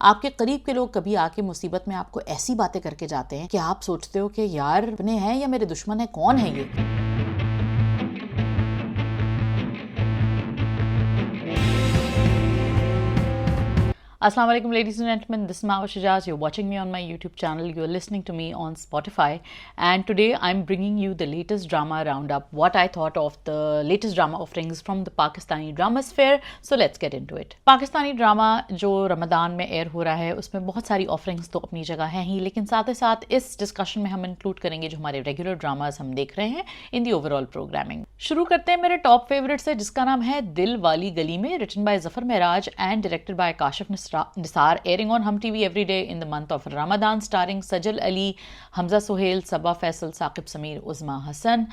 आपके करीब के लोग कभी आके मुसीबत में आपको ऐसी बातें करके जाते हैं कि आप सोचते हो कि यार अपने हैं या मेरे दुश्मन है, कौन है ये। Assalamu alaikum, ladies and gentlemen. This is Mawa Shajaz. You're watching me on my YouTube channel. You're listening to me on Spotify. And today I'm bringing you the latest drama roundup, what I thought of the latest drama offerings from the Pakistani drama sphere. So let's get into it. Pakistani drama जो रमदान में air हो रहा है उसमें बहुत सारी offerings तो अपनी जगह हैं ही, लेकिन साथ ही साथ इस डिस्कशन में हम इंक्लूड करेंगे जो हमारे रेगुलर ड्रामास हम देख रहे हैं इन दी ओवरऑल प्रोग्रामिंग। शुरू करते हैं मेरे टॉप फेवरेट से, जिसका नाम है दिल Wali Gali Mein, written by Zafar Mehraj and directed by Kashif Nisar, airing on Hum TV every day in the month of Ramadan, starring Sajal Ali, Hamza Sohail, Sabah Faisal, Saqib Sameer, Uzma Hassan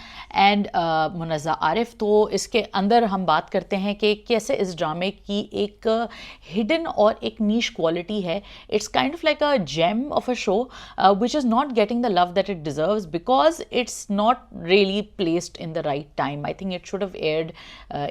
and Munazza Arif। तो इसके अंदर हम बात करते हैं कि कैसे इस ड्रामे की एक हिडन और एक नीश क्वालिटी है। It's kind of like a gem of a show which is not getting the love that it deserves because it's not really placed in the right time. I think it should have aired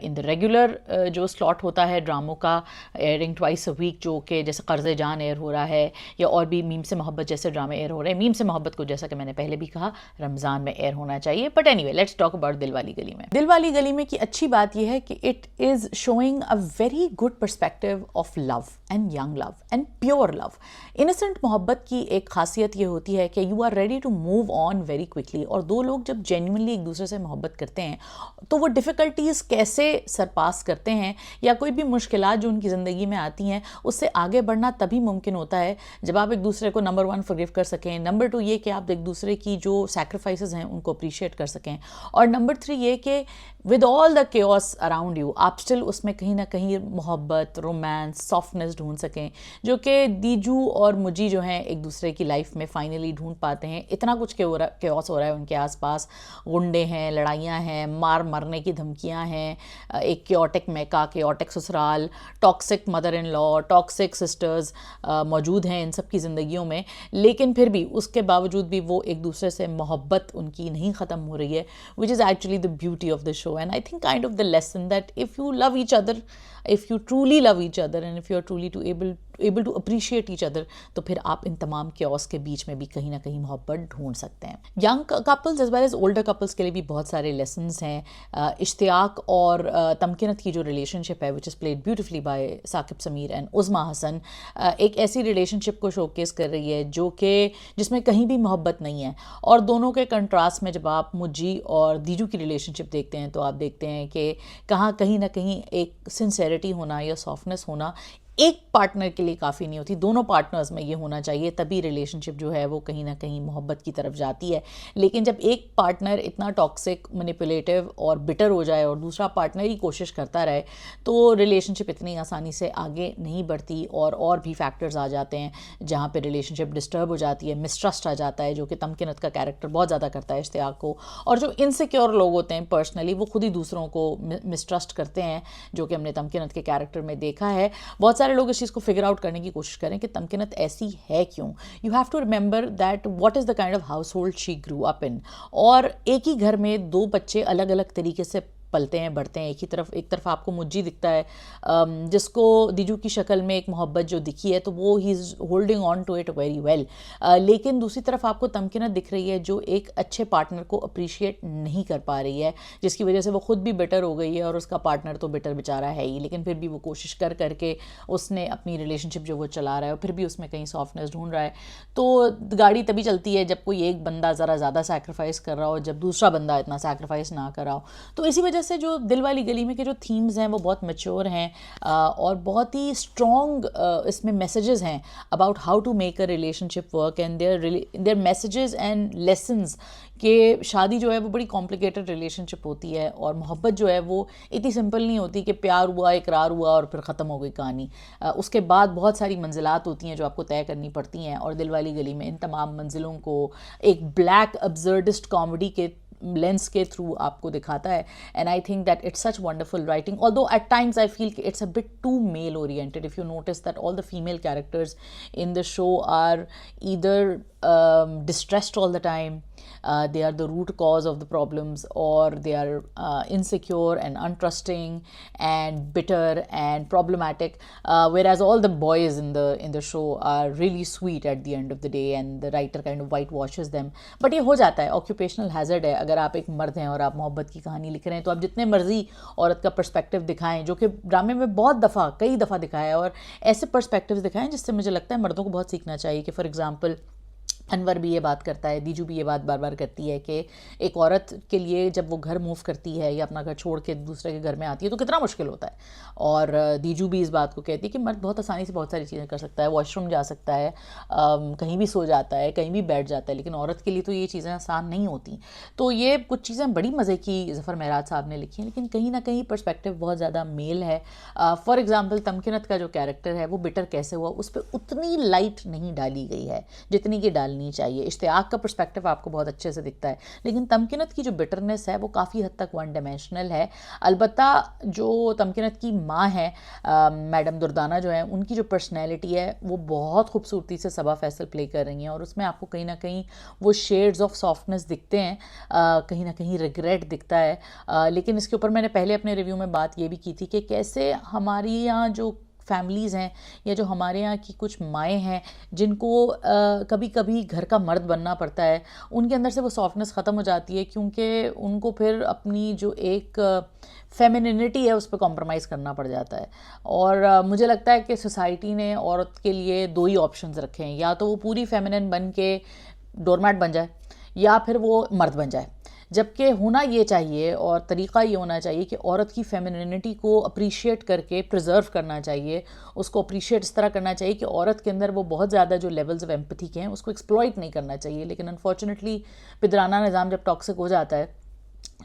in the regular जो slot होता है ड्रामों का, earring twice a week, जो कि जैसे कर्ज़े जान air हो रहा है या और भी मीम से मोहब्बत जैसे ड्रामे एयर हो रहे हैं। मीम से मोहब्बत को जैसा कि मैंने पहले भी कहा रमज़ान में एयर होना चाहिए। But anyway, let's talk about दिल वाली गली में। दिल वाली गली में की अच्छी बात यह है कि it is showing a very good perspective of love and young love and pure love. Innocent मोहब्बत की एक खासियत ये होती है कि you are ready to move on very quickly, और दो लोग जब जेन्युइनली एक दूसरे से मोहब्बत करते हैं तो वो डिफ़िकल्टीज़ कैसे सरपास करते हैं या कोई भी मुश्किलात जो उनकी ज़िंदगी में आती हैं उससे आगे बढ़ना तभी मुमकिन होता है जब आप एक दूसरे को नंबर 1 फॉरगिव कर सकें, नंबर 2 ये कि आप एक दूसरे की जो सैक्रिफाइसेस हैं उनको अप्रिशिएट कर सकें, और नंबर 3 ये कि with all the chaos around you आप स्टिल उसमें कहीं ना कहीं मोहब्बत, रोमांस, सॉफ्टनेस ढूंढ सकें, जो कि दीजू और मुजी जो हैं एक दूसरे की लाइफ में फाइनली ढूंढ पाते हैं। इतना कुछ केओस हो रहा है उनके आसपास, गुंडे हैं, लड़ाइयाँ हैं, मरने की धमकियाँ हैं, एक केओटिक मेका, केओटिक ससुराल, toxic mother in law, toxic sisters मौजूद हैं इन सब की ज़िंदगियों में, लेकिन फिर भी उसके बावजूद भी वो एक दूसरे से मोहब्बत उनकी नहीं ख़त्म हो रही है, which is actually the beauty of the show. And I think kind of the lesson that if you love each other, if you truly love each other and if you are truly able to appreciate each other, तो फिर आप इन तमाम chaos के बीच में भी कहीं ना कहीं मोहब्बत ढूंढ सकते हैं। Young couples as well as older couples के लिए भी बहुत सारे लेसन्स हैं। इश्तियाक और तमकिनत की जो रिलेशनशिप है which is played beautifully by Saqib Sameer and Uzma Hasan, एक ऐसी रिलेशनशिप को शोकेस कर रही है जो कि जिसमें कहीं भी मोहब्बत नहीं है, और दोनों के कंट्रास्ट में जब आप मुजी और दीजू की रिलेशनशिप देखते हैं तो आप देखते हैं कि कहीं ना कहीं एक सिंसेरिटी होना या सॉफ्टनेस होना एक पार्टनर के लिए काफ़ी नहीं होती, दोनों पार्टनर्स में ये होना चाहिए, तभी रिलेशनशिप जो है वो कहीं ना कहीं मोहब्बत की तरफ जाती है। लेकिन जब एक पार्टनर इतना टॉक्सिक, मैनिपुलेटिव और बिटर हो जाए और दूसरा पार्टनर ही कोशिश करता रहे तो रिलेशनशिप इतनी आसानी से आगे नहीं बढ़ती, और भी फैक्टर्स आ जाते हैं जहाँ पे रिलेशनशिप डिस्टर्ब हो जाती है, मिसट्रस्ट आ जाता है, जो कि तमकिनत का कैरेक्टर बहुत ज़्यादा करता है इश्तियाक को, और जो इनसिक्योर लोग होते हैं पर्सनली वो खुद ही दूसरों को मिसट्रस्ट करते हैं, जो कि हमने तमकिनत के कैरेक्टर में देखा है। बहुत सारे लोग इस चीज़ को फिगर आउट करने की कोशिश करें कि तमकिनत ऐसी है क्यों। You have to remember that what is the kind of household she grew up in, और एक ही घर में दो बच्चे अलग अलग तरीके से पलते हैं, बढ़ते हैं। एक तरफ आपको मुज्जी दिखता है जिसको दीजू की शक्ल में एक मोहब्बत जो दिखी है तो वो ही is holding on to it very well, लेकिन दूसरी तरफ आपको तमकिनत दिख रही है जो एक अच्छे पार्टनर को अप्रिशिएट नहीं कर पा रही है, जिसकी वजह से वो खुद भी बेटर हो गई है और उसका पार्टनर तो बेटर बेचारा है ही, लेकिन फिर भी वो कोशिश करके उसने अपनी रिलेशनशिप जो वो चला रहा है और फिर भी उसमें कहीं सॉफ्टनेस ढूंढ रहा है। तो गाड़ी तभी चलती है जब कोई एक बंदा ज़रा ज़्यादा सैक्रिफाइस कर रहा हो, जब दूसरा बंदा इतना सैक्रिफाइस ना कर रहा हो। तो इसी वजह से जो दिल वाली गली में के जो थीम्स हैं वो बहुत मैच्योर हैं और बहुत ही स्ट्रॉन्ग इसमें मैसेजेस हैं about how to make a relationship work, and their messages and lessons कि शादी जो है वो बड़ी कॉम्प्लिकेटेड रिलेशनशिप होती है और मोहब्बत जो है वो इतनी सिंपल नहीं होती कि प्यार हुआ, इकरार हुआ और फिर ख़त्म हो गई कहानी। उसके बाद बहुत सारी मंजिलात होती हैं जो आपको तय करनी पड़ती हैं, और दिल वाली गली में इन तमाम मंजिलों को एक ब्लैक अब्सर्डिस्ट कॉमेडी के लेंस के थ्रू आपको दिखाता है. And I think that it's such wonderful writing, although at times I feel it's a bit too male oriented. If you notice that all the female characters in the show are either distressed all the time, they are the root cause of the problems, or they are insecure and untrusting and bitter and problematic, whereas all the boys in the show are really sweet at the end of the day, and the writer kind of whitewashes them. But ये हो जाता है, occupational hazard है. अगर आप एक मर्द हैं और आप मोहब्बत की कहानी लिख रहे हैं तो आप जितने मर्जी औरत का पर्सपेक्टिव दिखाएं, जो कि ड्रामे में बहुत दफ़ा कई दफ़ा दिखाया है, और ऐसे पर्सपेक्टिव्स दिखाएं जिससे मुझे लगता है मर्दों को बहुत सीखना चाहिए. कि फॉर एग्जांपल अनवर भी ये बात करता है, दीजू भी ये बात बार बार करती है कि एक औरत के लिए जब वो घर मूव करती है या अपना घर छोड़ के दूसरे के घर में आती है तो कितना मुश्किल होता है. और दीजू भी इस बात को कहती है कि मर्द बहुत आसानी से बहुत सारी चीज़ें कर सकता है, वॉशरूम जा सकता है, कहीं भी सो जाता है, कहीं भी बैठ जाता है, लेकिन औरत के लिए तो ये चीज़ें आसान नहीं होती. तो ये कुछ चीज़ें बड़ी मज़े की ज़फ़र महराज साहब ने लिखी हैं, लेकिन कहीं ना कहीं पर्सपेक्टिव बहुत ज़्यादा मेल है. फॉर एग्ज़ाम्पल तमकिनत का जो कैरेक्टर है वो बिटर कैसे हुआ, उस पर उतनी लाइट नहीं डाली गई है जितनी कि डालनी चाहिए. इश्तियाक का पर्सपेक्टिव आपको बहुत अच्छे से दिखता है, लेकिन तमकिनत की जो बिटरनेस है वो काफ़ी हद तक वन डायमेंशनल है. अलबत्ता जो तमकिनत की माँ है, मैडम दुर्दाना जो है, उनकी जो पर्सनैलिटी है वो बहुत खूबसूरती से सबा फैसल प्ले कर रही हैं, और उसमें आपको कहीं ना कहीं वो शेड्स ऑफ सॉफ्टनेस दिखते हैं, कहीं ना कहीं रिग्रेट दिखता है. लेकिन इसके ऊपर मैंने पहले अपने रिव्यू में बात ये भी की थी कि कैसे हमारी यहाँ जो फैमिलीज़ हैं या जो हमारे यहाँ की कुछ माएँ हैं जिनको कभी कभी घर का मर्द बनना पड़ता है, उनके अंदर से वो सॉफ्टनेस ख़त्म हो जाती है, क्योंकि उनको फिर अपनी जो एक फेमिनिटी है उस पर कॉम्प्रोमाइज़ करना पड़ जाता है. और मुझे लगता है कि सोसाइटी ने औरत के लिए दो ही ऑप्शंस रखे हैं, या तो वो पूरी फेमिनिन बन के डोरमैट बन जाए या फिर वो मर्द बन जाए. जबकि होना ये चाहिए और तरीक़ा ये होना चाहिए कि औरत की फेमिनिटी को अप्रिशिएट करके प्रिजर्व करना चाहिए, उसको अप्रिशिएट इस तरह करना चाहिए कि औरत के अंदर वो बहुत ज़्यादा जो लेवल्स ऑफ एम्पैथी के हैं उसको एक्सप्लॉइट नहीं करना चाहिए. लेकिन अनफॉर्चुनेटली पिदराना निज़ाम जब टॉक्सिक हो जाता है,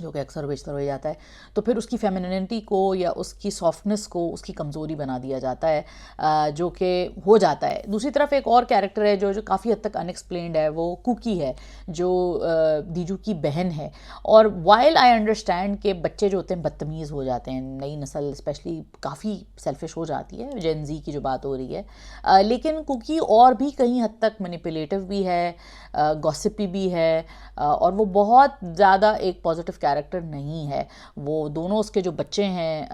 जो कि अक्सर बेशतर हो जाता है, तो फिर उसकी फेमिनिटी को या उसकी सॉफ्टनेस को उसकी कमज़ोरी बना दिया जाता है, जो कि हो जाता है. दूसरी तरफ एक और कैरेक्टर है जो काफ़ी हद तक अनएक्सप्लेन्ड है, वो कुकी है, जो दीजू की बहन है. और वाइल आई अंडरस्टैंड कि बच्चे जो होते हैं बदतमीज़ हो जाते हैं, नई नस्ल स्पेशली काफ़ी सेल्फिश हो जाती है, जेन ज़ी की जो बात हो रही है, लेकिन कुकी और भी कहीं हद तक मैनिपुलेटिव भी है, गॉसिपी भी है, और वो बहुत ज़्यादा एक पॉजिटिव कैरेक्टर नहीं है. वो दोनों उसके जो बच्चे हैं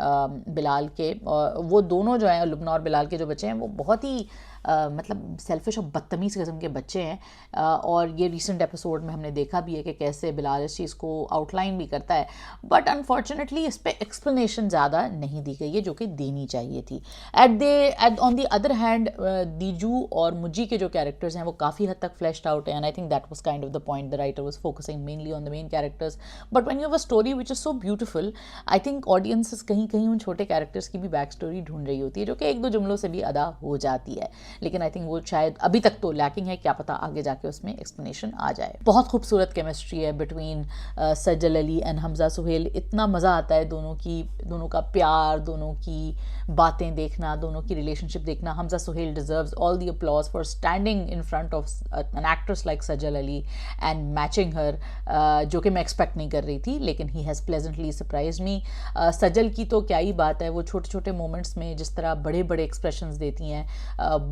बिलाल के, वो दोनों जो हैं लुबना और बिलाल के जो बच्चे हैं वो बहुत ही मतलब सेल्फिश और बदतमीज़ किस्म के बच्चे हैं. और ये रिसेंट एपिसोड में हमने देखा भी है कि कैसे बिलाल इस चीज़ को आउटलाइन भी करता है, बट अनफॉर्चुनेटली इस पर एक्सप्लेनेशन ज़्यादा नहीं दी गई है जो कि देनी चाहिए थी. ऑन दी अदर हैंड दीजू और मुजी के जो कैरेक्टर्स हैं वो काफ़ी हद तक फ्लैश्ड आउट है, and I think that was kind of the point. The writer was focusing mainly on the main characters, but when you have a story which is so beautiful, I think audiences कहीं कहीं उन छोटे characters की भी back story ढूंढ रही होती है, जो कि एक दो जुमलों से भी अदा हो जाती है. लेकिन आई थिंक वो शायद अभी तक तो लैकिंग है, क्या पता आगे जाके उसमें एक्सप्लेनेशन आ जाए. बहुत खूबसूरत केमिस्ट्री है between Sajal Ali and Hamza Suhail. इतना मज़ा आता है दोनों का प्यार, दोनों की बातें देखना, दोनों की रिलेशनशिप देखना. Hamza Suhail deserves all the applause for standing in front of an actress like Sajal Ali and matching her, जो कि मैं एक्सपेक्ट नहीं कर रही थी, लेकिन he has pleasantly surprise me. Sajal की तो क्या ही बात है, वो छोटे छोटे मोमेंट्स में जिस तरह बड़े बड़े एक्सप्रेशंस देती हैं,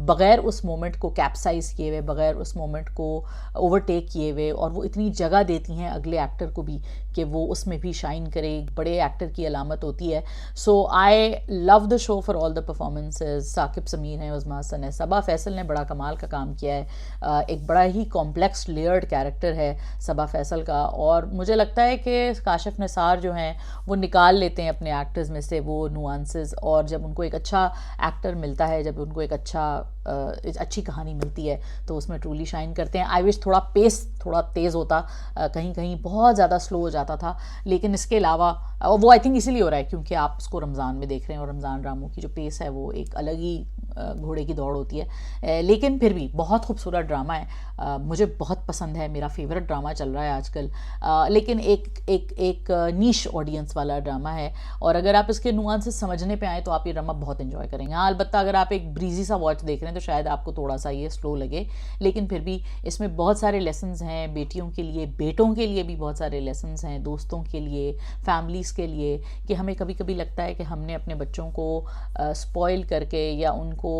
बग़ैर उस मोमेंट को कैप्साइज किए हुए, बग़ैर उस मोमेंट को ओवरटेक किए हुए, और वो इतनी जगह देती हैं अगले एक्टर को भी कि वो उसमें भी शाइन करे. बड़े एक्टर की अलामत होती है. So I love the show for all the performances. Saqib Sameer हैं, उज़मा हसन है, सबा फैसल ने बड़ा कमाल का काम किया है. एक बड़ा ही कॉम्प्लेक्स लेयर्ड कैरेक्टर है सबा फैसल का, और मुझे लगता है कि काशिफ निसार जो हैं वो निकाल लेते हैं अपने एक्टर्स में से वो नुआंसेस, और जब उनको एक अच्छा एक्टर मिलता है, जब उनको एक अच्छी कहानी मिलती है तो उसमें ट्रूली शाइन करते हैं. आई विश थोड़ा पेस थोड़ा तेज़ होता, कहीं कहीं बहुत ज़्यादा स्लो हो जाता था, लेकिन इसके अलावा वो आई थिंक इसीलिए हो रहा है क्योंकि आप उसको रमज़ान में देख रहे हैं, और रमज़ान ड्रामों की जो पेस है वो एक अलग ही घोड़े की दौड़ होती है, लेकिन फिर भी बहुत खूबसूरत ड्रामा है। मुझे बहुत पसंद है, मेरा फेवरेट ड्रामा चल रहा है आजकल। लेकिन एक नीश ऑडियंस वाला ड्रामा है, और अगर आप इसके नुआंसेस समझने पे आए तो आप ये ड्रामा बहुत एंजॉय करेंगे। हाँ, अलबत्ता अगर आप एक ब्रीजी सा वॉच देख रहे हैं तो शायद आपको थोड़ा सा ये स्लो लगे, लेकिन फिर भी इसमें बहुत सारे लेसन्स हैं बेटियों के लिए, बेटों के लिए भी बहुत सारे लेसन्स हैं, दोस्तों के लिए, फैमिलीज़ के लिए, कि हमें कभी कभी लगता है कि हमने अपने बच्चों को स्पॉइल करके या उनको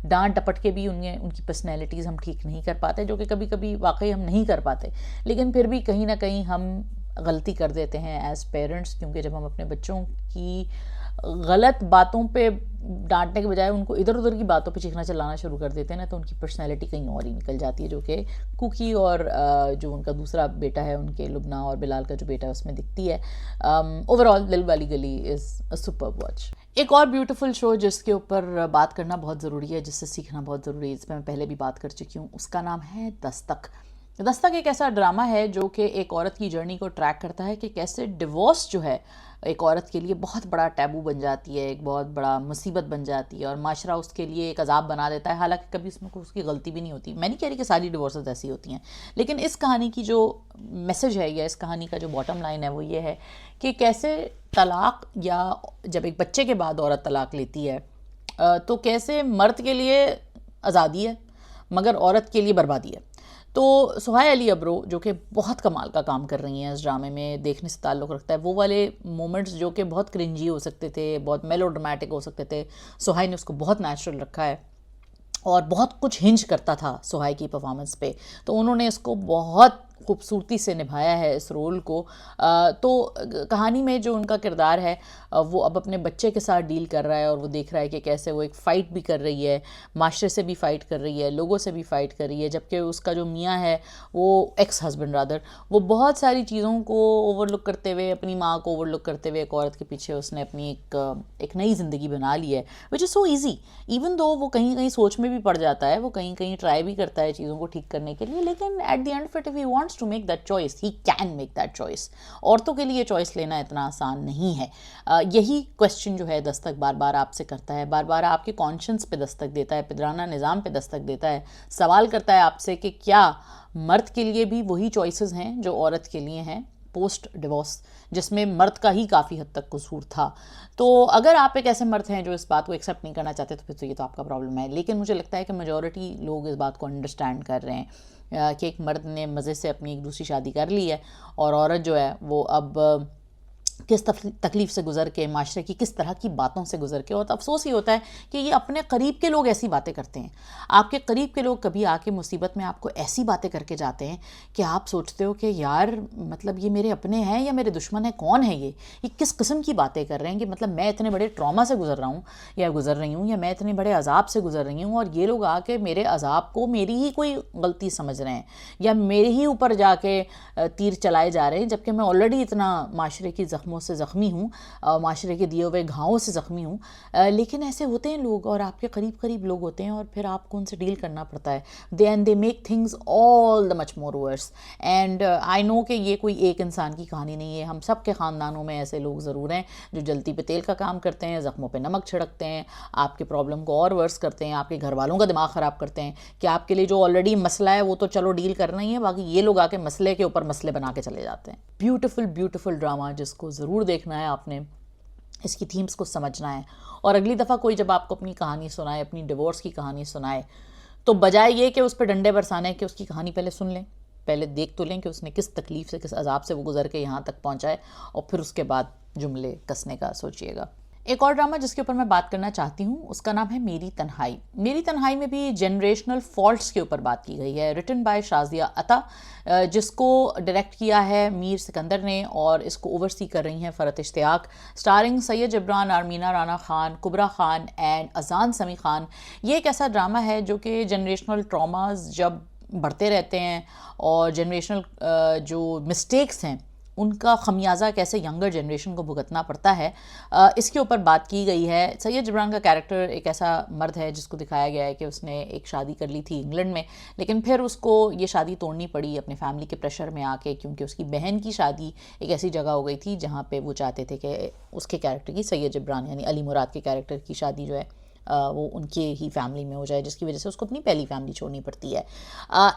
डांट डपट के भी उनकी पर्सनैलिटीज़ हम ठीक नहीं कर पाते, जो कि कभी कभी वाकई हम नहीं कर पाते, लेकिन फिर भी कहीं ना कहीं हम गलती कर देते हैं एज पेरेंट्स, क्योंकि जब हम अपने बच्चों की गलत बातों पे डांटने के बजाय उनको इधर उधर की बातों पे चीखना चिल्लाना शुरू कर देते हैं ना, तो उनकी पर्सनैलिटी कहीं और ही निकल जाती है, जो कि कुकी और जो उनका दूसरा बेटा है उनके, लुबना और बिलाल का जो बेटा है उसमें दिखती है। ओवरऑल दिल वाली गली इज़ अ सुपर वॉच। एक और ब्यूटीफुल शो जिसके ऊपर बात करना बहुत ज़रूरी है, जिससे सीखना बहुत ज़रूरी है, इस पर मैं पहले भी बात कर चुकी हूँ, उसका नाम है दस्तक। दस्तक एक ऐसा ड्रामा है जो कि एक औरत की जर्नी को ट्रैक करता है कि कैसे डिवोर्स जो है एक औरत के लिए बहुत बड़ा टैबू बन जाती है, एक बहुत बड़ा मुसीबत बन जाती है, और माशरा उसके लिए एक अजाब बना देता है, हालांकि कभी उसमें कोई उसकी गलती भी नहीं होती। मैं नहीं कह रही कि सारी डिवोर्सेस ऐसी होती हैं, लेकिन इस कहानी की जो मैसेज है या इस कहानी का जो बॉटम लाइन है वो ये है कि कैसे तलाक, या जब एक बच्चे के बाद औरत तलाक लेती है तो कैसे मर्द के लिए आज़ादी है मगर औरत के लिए बर्बादी है। तो सुहाय अली अब्रो जो कि बहुत कमाल का काम कर रही हैं इस ड्रामे में, देखने से ताल्लुक़ रखता है, वो वाले मोमेंट्स जो कि बहुत क्रिंजी हो सकते थे, बहुत मेलोड्रामेटिक हो सकते थे, सुहाय ने उसको बहुत नेचुरल रखा है और बहुत कुछ हिंज करता था सुहाय की परफॉर्मेंस पे, तो उन्होंने इसको बहुत खूबसूरती से निभाया है इस रोल को। तो कहानी में जो उनका किरदार है वो अब अपने बच्चे के साथ डील कर रहा है, और वो देख रहा है कि कैसे वो एक फ़ाइट भी कर रही है, माशरे से भी फ़ाइट कर रही है, लोगों से भी फ़ाइट कर रही है, जबकि उसका जो मियाँ है वो एक्स हस्बैंड रादर, वो बहुत सारी चीज़ों को ओवरलुक करते हुए, अपनी माँ को ओवरलुक करते हुए एक औरत के पीछे उसने अपनी एक नई ज़िंदगी बना ली है, which is so easy. Even though वो कहीं कहीं सोच में भी पड़ जाता है, वो कहीं कहीं ट्राई भी करता है चीज़ों को ठीक करने के लिए, लेकिन at the end of it if he wants to make that choice he can make that choice. औरतों के लिए चॉइस लेना इतना आसान नहीं है। यही क्वेश्चन जो है दस्तक बार बार आपसे करता है, बार बार आपके कॉन्शियंस पे दस्तक देता है, पिदराना निज़ाम पे दस्तक देता है, सवाल करता है आपसे कि क्या मर्द के लिए भी वही चॉइसेस हैं जो औरत के लिए हैं पोस्ट डिवोर्स, जिसमें मर्द का ही काफ़ी हद तक कसूर था। तो अगर आप एक ऐसे मर्द हैं जो इस बात को एक्सेप्ट नहीं करना चाहते तो फिर तो ये तो आपका प्रॉब्लम है, लेकिन मुझे लगता है कि मेजॉरिटी लोग इस बात को अंडरस्टैंड कर रहे हैं कि एक मर्द ने मज़े से अपनी एक दूसरी शादी कर ली है, और औरत जो है वो अब किस तकलीफ़ से गुज़र के, माशरे की किस तरह की बातों से गुज़र के, और तो अफसोस ही होता है कि ये अपने करीब के लोग ऐसी बातें करते हैं। आपके करीब के लोग कभी आके मुसीबत में आपको ऐसी बातें करके जाते हैं कि आप सोचते हो कि यार मतलब ये मेरे अपने हैं या मेरे दुश्मन हैं, कौन है ये किस किस्म की बातें कर रहे हैं, कि मतलब मैं इतने बड़े ट्रॉमा से गुज़र रहा हूँ या गुज़र रही हूँ, या मैं इतने बड़े अजाब से गुज़र रही हूँ, और ये लोग आके मेरे अजाब को मेरी ही कोई गलती समझ रहे हैं या मेरे ही ऊपर जाके तीर चलाए जा रहे हैं, जबकि मैं ऑलरेडी इतना माशरे की ज़ख्मों से ज़ख्मी हूँ, माशरे के दिए हुए घावों से ज़ख्मी हूँ। लेकिन ऐसे होते हैं लोग, और आपके करीब करीब लोग होते हैं, और फिर आपको उनसे डील करना पड़ता है। They make things all the much more verse. And I know कि ये कोई एक इंसान की कहानी नहीं है, हम सब के ख़ानदानों में ऐसे लोग ज़रूर हैं जो जलती पे तेल का काम करते हैं, ज़ख्मों पे नमक छिड़कते हैं, आपके प्रॉब्लम को और वर्स करते हैं, आपके घर वालों का दिमाग ख़राब करते हैं कि आपके लिए जो ऑलरेडी मसला है वो तो चलो डील करना ही है, बाकी ये लोग आके मसले के ऊपर मसले बना के चले जाते हैं। ब्यूटीफुल ब्यूटीफुल ड्रामा जिसको ज़रूर देखना है आपने, इसकी थीम्स को समझना है, और अगली दफ़ा कोई जब आपको अपनी कहानी सुनाए, अपनी डिवोर्स की कहानी सुनाए, तो बजाय ये कि उस पर डंडे बरसाने कि उसकी कहानी पहले सुन लें, पहले देख तो लें कि उसने किस तकलीफ़ से, किस अजाब से वो गुजर के यहाँ तक पहुँचा है, और फिर उसके बाद जुमले कसने का सोचिएगा। एक और ड्रामा जिसके ऊपर मैं बात करना चाहती हूँ उसका नाम है मेरी तन्हाई। मेरी तन्हाई में भी जनरेशनल फॉल्ट्स के ऊपर बात की गई है। रिटन बाय शाजिया अता, जिसको डायरेक्ट किया है मीर सिकंदर ने, और इसको ओवरसी कर रही हैं फ़रत इश्तियाक, स्टारिंग सैयद जबरान, आर्मीना राना खान, कुबरा खान एंड अजान समी खान। ये एक ऐसा ड्रामा है जो कि जनरेशनल ट्रॉमास जब बढ़ते रहते हैं और जनरेशनल जो मिस्टेक्स हैं उनका खमियाजा कैसे यंगर जनरेशन को भुगतना पड़ता है, इसके ऊपर बात की गई है। सैयद जबरान का कैरेक्टर एक ऐसा मर्द है जिसको दिखाया गया है कि उसने एक शादी कर ली थी इंग्लैंड में, लेकिन फिर उसको ये शादी तोड़नी पड़ी अपने फैमिली के प्रेशर में आके, क्योंकि उसकी बहन की शादी एक ऐसी जगह हो गई थी जहाँ पे वो चाहते थे कि उसके कैरेक्टर की, सैयद जबरान यानी अली मुराद के कैरेक्टर की शादी जो है वो उनके ही फैमिली में हो जाए, जिसकी वजह से उसको अपनी पहली फैमिली छोड़नी पड़ती है।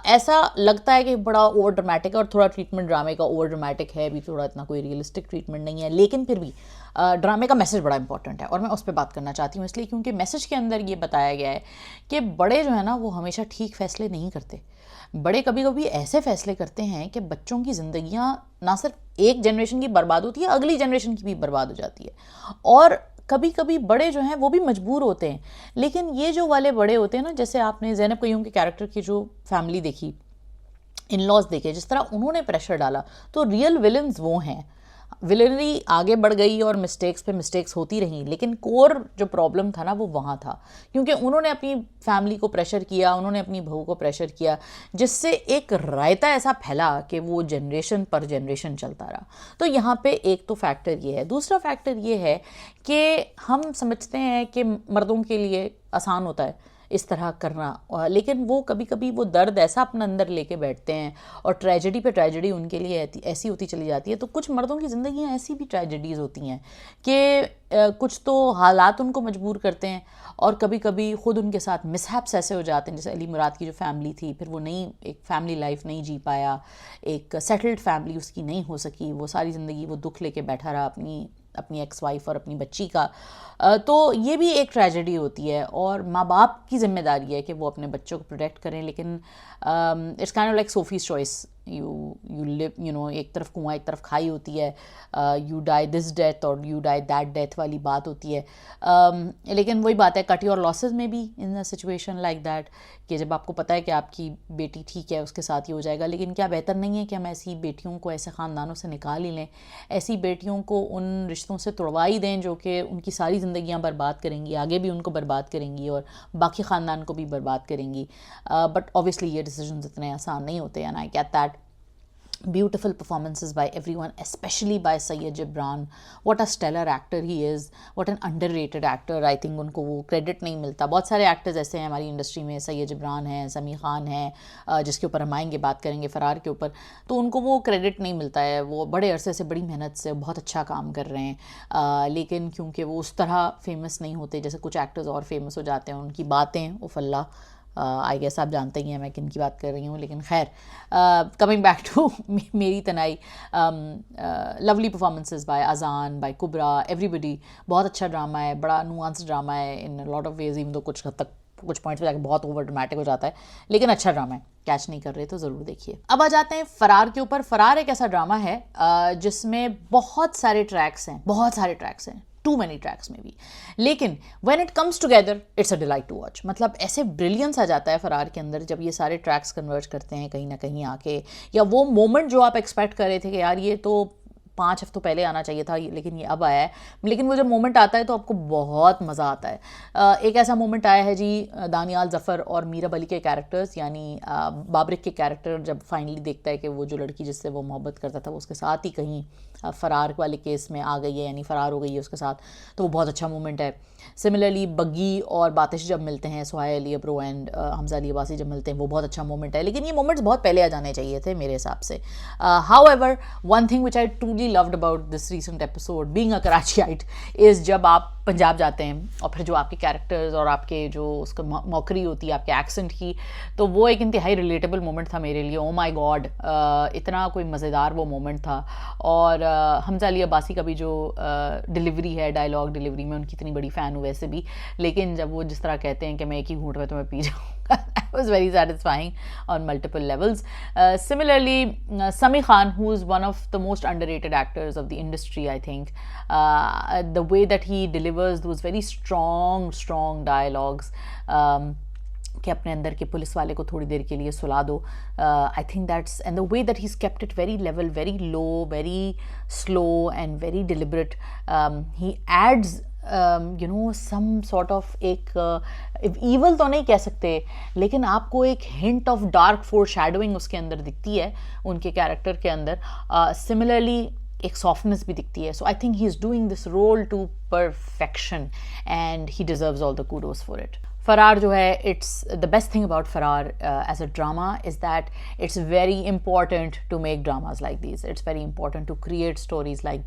ऐसा लगता है कि बड़ा ओवर ड्रामेटिक है, और थोड़ा ट्रीटमेंट ड्रामे का ओवर ड्रामेटिक है भी, थोड़ा इतना कोई रियलिस्टिक ट्रीटमेंट नहीं है, लेकिन फिर भी ड्रामे का मैसेज बड़ा इंपॉर्टेंट है और मैं उस पर बात करना चाहती हूँ, इसलिए क्योंकि मैसेज के अंदर ये बताया गया है कि बड़े जो है ना वो हमेशा ठीक फैसले नहीं करते। बड़े कभी कभी ऐसे फैसले करते हैं कि बच्चों की ज़िंदगियाँ ना सिर्फ एक जनरेशन की बर्बाद होती है, अगली जनरेशन की भी बर्बाद हो जाती है। और कभी कभी बड़े जो हैं वो भी मजबूर होते हैं, लेकिन ये जो वाले बड़े होते हैं ना, जैसे आपने ज़ैनब कयूम के कैरेक्टर की जो फैमिली देखी, इन लॉज देखे, जिस तरह उन्होंने प्रेशर डाला, तो रियल विलन्स वो हैं। विलनरी आगे बढ़ गई और मिस्टेक्स पे मिस्टेक्स होती रहीं, लेकिन कोर जो प्रॉब्लम था ना वो वहाँ था, क्योंकि उन्होंने अपनी फैमिली को प्रेशर किया, उन्होंने अपनी बहू को प्रेशर किया, जिससे एक रायता ऐसा फैला कि वो जनरेशन पर जनरेशन चलता रहा। तो यहाँ पे एक तो फैक्टर ये है। दूसरा फैक्टर ये है कि हम समझते हैं कि मर्दों के लिए आसान होता है इस तरह करना, लेकिन वो कभी कभी वो दर्द ऐसा अपना अंदर लेके बैठते हैं और ट्रेजेडी पे ट्रेजेडी उनके लिए ऐसी होती चली जाती है। तो कुछ मर्दों की ज़िंदगियाँ ऐसी भी ट्रेजेडीज़ होती हैं कि कुछ तो हालात उनको मजबूर करते हैं, और कभी कभी ख़ुद उनके साथ मिसहैप्स ऐसे हो जाते हैं, जैसे अली मुराद की जो फैमिली थी, फिर वो नहीं, एक फैमिली लाइफ नहीं जी पाया, एक सेटल्ड फैमिली उसकी नहीं हो सकी, वो सारी ज़िंदगी वो दुख लेके बैठा रहा अपनी एक्स वाइफ और अपनी बच्ची का। तो ये भी एक ट्रेजेडी होती है, और माँ बाप की जिम्मेदारी है कि वो अपने बच्चों को प्रोटेक्ट करें, लेकिन it's kind of like Sophie's choice, you live, एक तरफ कुआं एक तरफ खाई होती है, यू डाई दिस डेथ और यू डाई दैट डेथ वाली बात होती है। लेकिन वही बात है, कट योर लॉसेस में भी इन अ सिचुएशन लाइक दैट, कि जब आपको पता है कि आपकी बेटी ठीक है, उसके साथ ही हो जाएगा, लेकिन क्या बेहतर नहीं है कि हम ऐसी बेटियों को ऐसे ख़ानदानों से निकाल ही लें, ऐसी बेटियों को उन रिश्तों से तोड़वा ही दें जो कि उनकी सारी ज़िंदगियाँ बर्बाद करेंगी, आगे भी उनको बर्बाद करेंगी और बाकी ख़ानदान को भी बर्बाद करेंगी। बट ऑब्वियसली ये डिसीजंस इतने आसान नहीं होते, and I get that. Beautiful performances by everyone, especially by Sayyid Gibran. What a stellar actor he is, what an underrated actor. I think उनको वो क्रेडिट नहीं मिलता। बहुत सारे एक्टर्स ऐसे हैं हमारी इंडस्ट्री में, सैयद जिब्रान हैं, समी खान हैं, जिसके ऊपर हम आएंगे, बात करेंगे फरार के ऊपर, तो उनको वो क्रेडिट नहीं मिलता है। वो बड़े अरसे से बड़ी मेहनत से बहुत अच्छा काम कर रहे हैं, लेकिन क्योंकि वो उस तरह फेमस नहीं होते जैसे कुछ एक्टर्स और फेमस हो जाते हैं, उनकी बातें उफल्ला, आई गेस आप जानते ही हैं मैं किन की बात कर रही हूँ। लेकिन खैर, कमिंग बैक टू मेरी तनाई, लवली परफॉर्मेंसेस बाय अजान, बाय कुबरा, एवरीबडी। बहुत अच्छा ड्रामा है, बड़ा नुआंस ड्रामा है in lot of ways, even though कुछ हद तक कुछ पॉइंट्स पे जाकर बहुत ओवर ड्रामेटिक हो जाता है, लेकिन अच्छा ड्रामा है। कैच नहीं कर रहे तो ज़रूर देखिए। अब आ जाते हैं फरार के ऊपर। फरार एक ऐसा ड्रामा है जिसमें बहुत सारे ट्रैक्स हैं, टू मैनी ट्रैक्स में भी, लेकिन when it comes together it's a delight to watch. मतलब ऐसे ब्रिलियंस आ जाता है फरार के अंदर जब ये सारे ट्रैक्स कन्वर्ज करते हैं कहीं ना कहीं आके, या वो मोमेंट जो आप एक्सपेक्ट कर रहे थे कि यार ये तो 5 हफ्तों पहले आना चाहिए था, लेकिन ये अब आया है, लेकिन वो जब मोमेंट आता है तो आपको बहुत मज़ा आता है। एक ऐसा मोमेंट आया है जी, दानियाल ज़फ़र और मीरा अली के कैरेक्टर्स, यानी बाबरिक के कैरेक्टर जब फाइनली देखता है कि वो जो लड़की जिससे वो मोहब्बत करता था वो उसके साथ ही कहीं फ़रार वाले केस में आ गई है, यानी फ़रार हो गई है उसके साथ, तो वो बहुत अच्छा मोमेंट है। सिमिलरली बग्गी और बातिश जब मिलते हैं, सुहाय अली अब्रो एंड हमजा अली अब्बासी जब मिलते हैं, वो बहुत अच्छा मोमेंट है, लेकिन ये मोमेंट्स बहुत पहले आ जाने चाहिए थे मेरे हिसाब से। However, one thing which I truly loved about this recent episode being a Karachiite is जब आप पंजाब जाते हैं और फिर जो आपके कैरेक्टर्स और आपके जो उसका मौकरी होती है आपके एक्सेंट की, तो वो एक इंतहाई रिलेटेबल मोमेंट था मेरे लिए। ओ माय गॉड, इतना कोई मज़ेदार वो मोमेंट था। और हमजा अली अब्बासी का भी जो डिलीवरी है, डायलॉग डिलीवरी में, उनकी इतनी बड़ी फ़ैन हूँ वैसे भी, लेकिन जब वो जिस तरह कहते हैं कि मैं एक ही घूंट में तुम्हें पी जाऊँ, it was very satisfying on multiple levels. Similarly, Sami Khan, who is one of the most underrated actors of the industry, I think, the way that he delivers those very strong dialogues, कि अपने अंदर के police वाले को थोड़ी देर के लिए सुला दो, I think that's, and the way that he kept it very level, very low, very slow and very deliberate. He adds some sort of एक ईवल तो नहीं कह सकते, लेकिन आपको एक hint of dark foreshadowing उसके अंदर दिखती है, उनके कैरेक्टर के अंदर। सिमिलरली एक सॉफ्टनेस भी दिखती है। So I think he is doing this role to perfection and he deserves all the kudos for it. Farar जो है, it's the best thing about Farar as a drama is that it's very important to make dramas like these. It's very important to create stories like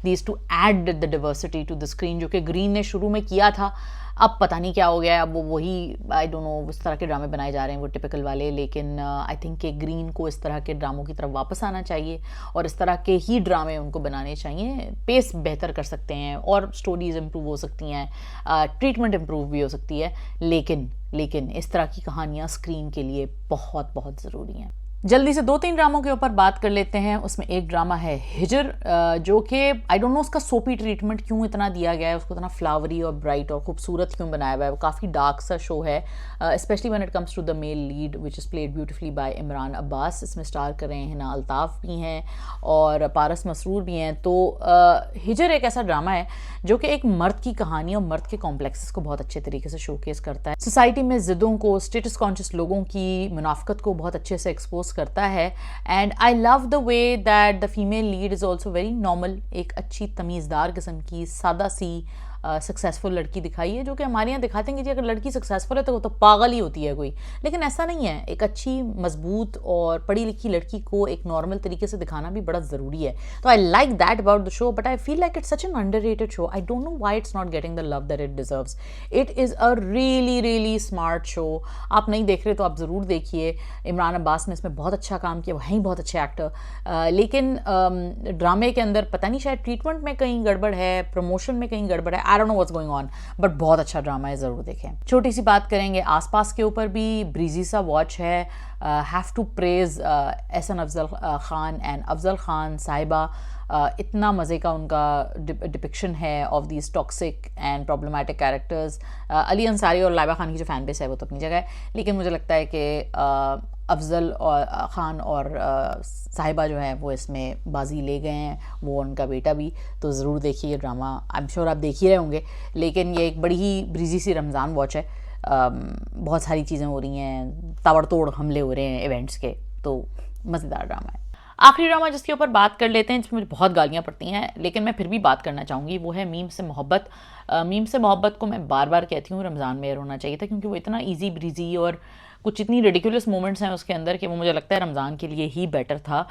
these to add the diversity to the screen, जो कि green ने शुरू में किया था। अब पता नहीं क्या हो गया है, अब वो वही आई डोंट नो उस तरह के ड्रामे बनाए जा रहे हैं वो टिपिकल वाले। लेकिन आई थिंक कि ग्रीन को इस तरह के ड्रामों की तरफ वापस आना चाहिए और इस तरह के ही ड्रामे उनको बनाने चाहिए। पेस बेहतर कर सकते हैं और स्टोरीज इम्प्रूव हो सकती हैं, ट्रीटमेंट इम्प्रूव भी हो सकती है, लेकिन इस तरह की कहानियाँ स्क्रीन के लिए बहुत बहुत ज़रूरी हैं। जल्दी से 2-3 ड्रामों के ऊपर बात कर लेते हैं। उसमें एक ड्रामा है हिजर, जो कि आई डोंट नो उसका सोपी ट्रीटमेंट क्यों इतना दिया गया है, उसको इतना फ्लावरी और ब्राइट और खूबसूरत क्यों बनाया हुआ है। वो काफ़ी डार्क सा शो है, especially when it comes to the male lead which is played beautifully by Imran Abbas. इसमें स्टार कर रहे हैं हिना अल्ताफ़ भी हैं और पारस मसरूर भी हैं। तो हिजर एक ऐसा ड्रामा है जो कि एक मर्द की कहानी और मर्द के कॉम्प्लेक्सेस को बहुत अच्छे तरीके से शोकेस करता है। सोसाइटी में ज़िद्दों को, स्टेटस कॉन्शियस लोगों की मुनाफकत को बहुत अच्छे से एक्सपोज करता है। And I love the way that the female lead is also very normal, एक अच्छी तमीज़दार किस्म की सादा सी सक्सेसफुल लड़की दिखाई है, जो कि हमारे यहाँ दिखाते हैं कि जी अगर लड़की सक्सेसफुल है तो वो तो पागल ही होती है कोई, लेकिन ऐसा नहीं है। एक अच्छी मजबूत और पढ़ी लिखी लड़की को एक नॉर्मल तरीके से दिखाना भी बड़ा ज़रूरी है। तो I like that about the show, but I feel like it's such an underrated show. I don't know why it's not getting the love that it deserves. It is a really really smart show. आप नहीं देख रहे तो आप ज़रूर देखिए। इमरान अब्बास ने इसमें बहुत अच्छा काम किया, वहीं बहुत अच्छे एक्टर, लेकिन ड्रामे के अंदर पता नहीं शायद ट्रीटमेंट में कहीं गड़बड़ है, प्रमोशन में कहीं गड़बड़ है, I don't know what's going on, but बहुत अच्छा ड्रामा है, ज़रूर देखें। छोटी सी बात करेंगे आसपास के ऊपर भी, ब्रीजी सा वॉच है। Have to praise Ehsan Afzal Khan and Afzal Khan Sahiba. इतना मज़े का उनका डिपिक्शन है of these toxic and problematic characters. Ali Ansari और लाइबा खान की जो फैन बेस है वो तो अपनी जगह है, लेकिन मुझे लगता है कि अफजल और ख़ान और साहिबा जो है वो इसमें बाजी ले गए हैं, वो उनका बेटा भी। तो ज़रूर देखिए ये ड्रामा, आई एम श्योर आप देख ही रहे होंगे। लेकिन ये एक बड़ी ही ब्रीजी सी रमज़ान वॉच है। बहुत सारी चीज़ें हो रही हैं, ताबड़तोड़ हमले हो रहे हैं इवेंट्स के, तो मज़ेदार ड्रामा है। आखिरी ड्रामा जिसके ऊपर बात कर लेते हैं, जिसमें मुझे बहुत गालियाँ पड़ती हैं लेकिन मैं फिर भी बात करना चाहूँगी, वो है मीम से मोहब्बत। मीम से मोहब्बत को मैं बार बार कहती हूँ रमज़ान में एयर होना चाहिए था, क्योंकि वो इतना ईजी ब्रीजी और कुछ इतनी रिडिकुलस मोमेंट्स हैं उसके अंदर कि वो मुझे लगता है रमज़ान के लिए ही बेटर था।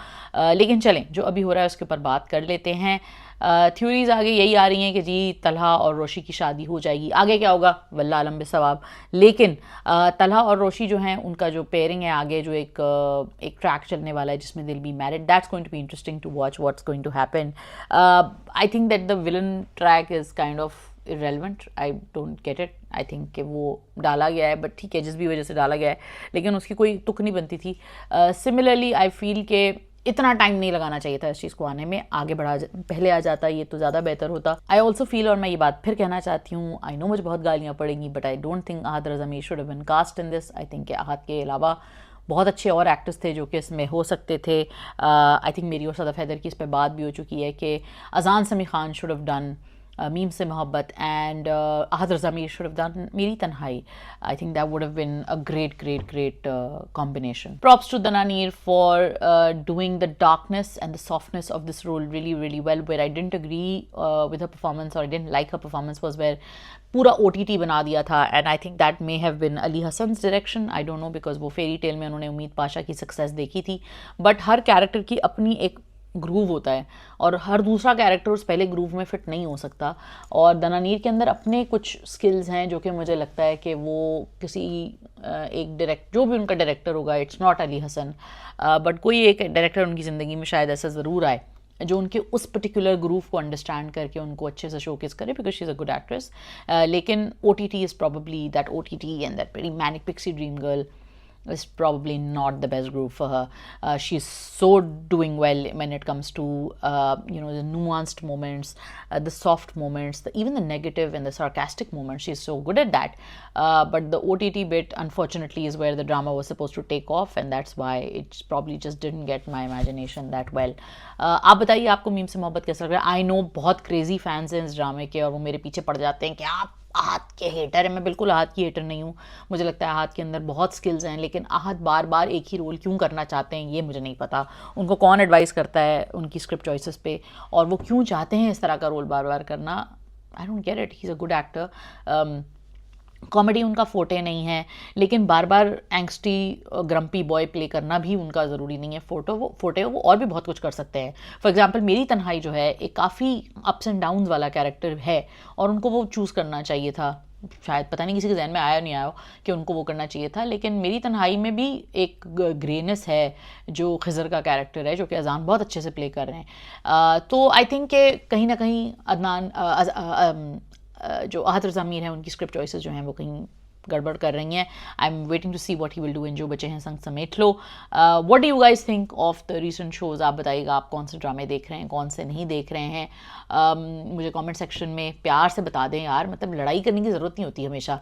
लेकिन चलें, जो अभी हो रहा है उसके ऊपर बात कर लेते हैं। थ्योरीज आगे यही आ रही हैं कि जी तलहा और रोशी की शादी हो जाएगी, आगे क्या होगा वल्लाह आलम बिस्सवाब। लेकिन तलहा और रोशी जो हैं उनका जो पेयरिंग है आगे, जो एक ट्रैक चलने वाला है जिसमें दिल be married, that's going to be interesting to watch what's going to happen. I think that the villain track is kind of irrelevant, I don't get it. I think कि वो डाला गया है, बट ठीक है जिस भी वजह से डाला गया है, लेकिन उसकी कोई तुक नहीं बनती थी। सिमिलरली आई फील के इतना टाइम नहीं लगाना चाहिए था इस चीज़ को आने में, आगे पहले आ जाता ये तो ज़्यादा बेहतर होता। आई ऑल्सो फील, और मैं ये बात फिर कहना चाहती हूँ, आई नो मुझे बहुत गालियाँ पड़ेंगी, but I don't think Ahad Raza Mir should have been cast in this. I think Ahad के अलावा बहुत अच्छे और एक्टर्स थे जो कि इसमें हो सकते थे। आई थिंक मेरी और सदफ हैदर की इस पर बात भी हो चुकी है कि Azaan Sami Khan should have done Meem Se Mohabbat, and Ahad Raza Mir should have done Meri Tanhai. I think that would have been a great combination. Props to Dananeer for doing the darkness and the softness of this role really well. Where I didn't agree with her performance, or I didn't like her performance, was where पूरा OTT बना दिया था, and I think that may have been Ali Hassan's direction, I don't know, because वो fairy tale में उन्होंने उम्मीद पाशा की success देखी थी। बट हर कैरेक्टर की अपनी एक ग्रूव होता है और हर दूसरा कैरेक्टर उस पहले ग्रूव में फिट नहीं हो सकता, और दनानीर के अंदर अपने कुछ स्किल्स हैं जो कि मुझे लगता है कि वो किसी एक जो भी उनका डायरेक्टर होगा, it's not Ali Hasan, but कोई एक डायरेक्टर उनकी ज़िंदगी में शायद ऐसा ज़रूर आए जो उनके उस पर्टिकुलर ग्रूव को अंडरस्टैंड करके उनको अच्छे से शोकेस करे, because she is a good actress. लेकिन OTT is probably that OTT and that very manic pixie dream girl is probably not the best group for her. She's so doing well when it comes to the nuanced moments, the soft moments, even the negative and the sarcastic moments. She's so good at that. But the OTT bit, unfortunately, is where the drama was supposed to take off, and that's why it probably just didn't get my imagination that well. आप बताइए आपको meme Se मोहब्बत कैसा लग रहा है? I know बहुत crazy fans हैं इस ड्रामे के और वो मेरे पीछे पड़ जाते हैं कि आप आहद के हेटर है। मैं बिल्कुल आहद की हेटर नहीं हूँ, मुझे लगता है आहद के अंदर बहुत स्किल्स हैं, लेकिन आहद बार बार एक ही रोल क्यों करना चाहते हैं ये मुझे नहीं पता। उनको कौन एडवाइस करता है उनकी स्क्रिप्ट चॉइसेस पे, और वो क्यों चाहते हैं इस तरह का रोल बार बार करना? I don't get it. He is a good actor, comedy उनका फोटे नहीं है, लेकिन बार बार एंग्स्टी ग्रम्पी बॉय प्ले करना भी उनका ज़रूरी नहीं है। फोटे वो और भी बहुत कुछ कर सकते हैं। फॉर एग्जांपल मेरी तन्हाई जो है एक काफ़ी अप्स एंड डाउन्स वाला कैरेक्टर है और उनको वो चूज़ करना चाहिए था। शायद पता नहीं किसी के जहन में आया नहीं आया हो कि उनको वो करना चाहिए था, लेकिन मेरी तन्हाई में भी एक ग्रेनेस है जो खिज़र का कैरेक्टर है, जो कि अजान बहुत अच्छे से प्ले कर रहे हैं। तो आई थिंक कि कहीं ना कहीं अदनान जो आहत रज़ा मीर हैं उनकी स्क्रिप्ट चॉइसेस जो हैं वो कहीं गड़बड़ कर रही हैं। I am waiting to see what he will do in जो बचे हैं संग समेट लो। What do you guys think of the recent shows? आप बताइएगा आप कौन से ड्रामे देख रहे हैं, कौन से नहीं देख रहे हैं। मुझे कमेंट सेक्शन में प्यार से बता दें यार, मतलब लड़ाई करने की ज़रूरत नहीं होती हमेशा।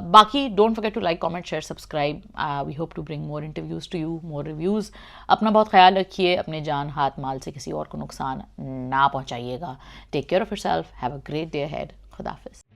बाकी don't forget to like, comment, share, subscribe. We hope to bring more interviews to you, more reviews. अपना बहुत ख्याल रखिए, अपने जान हाथ माल से किसी और को नुकसान ना पहुँचाइएगा। Take care of yourself, have a great day ahead. खुदा हाफिज़।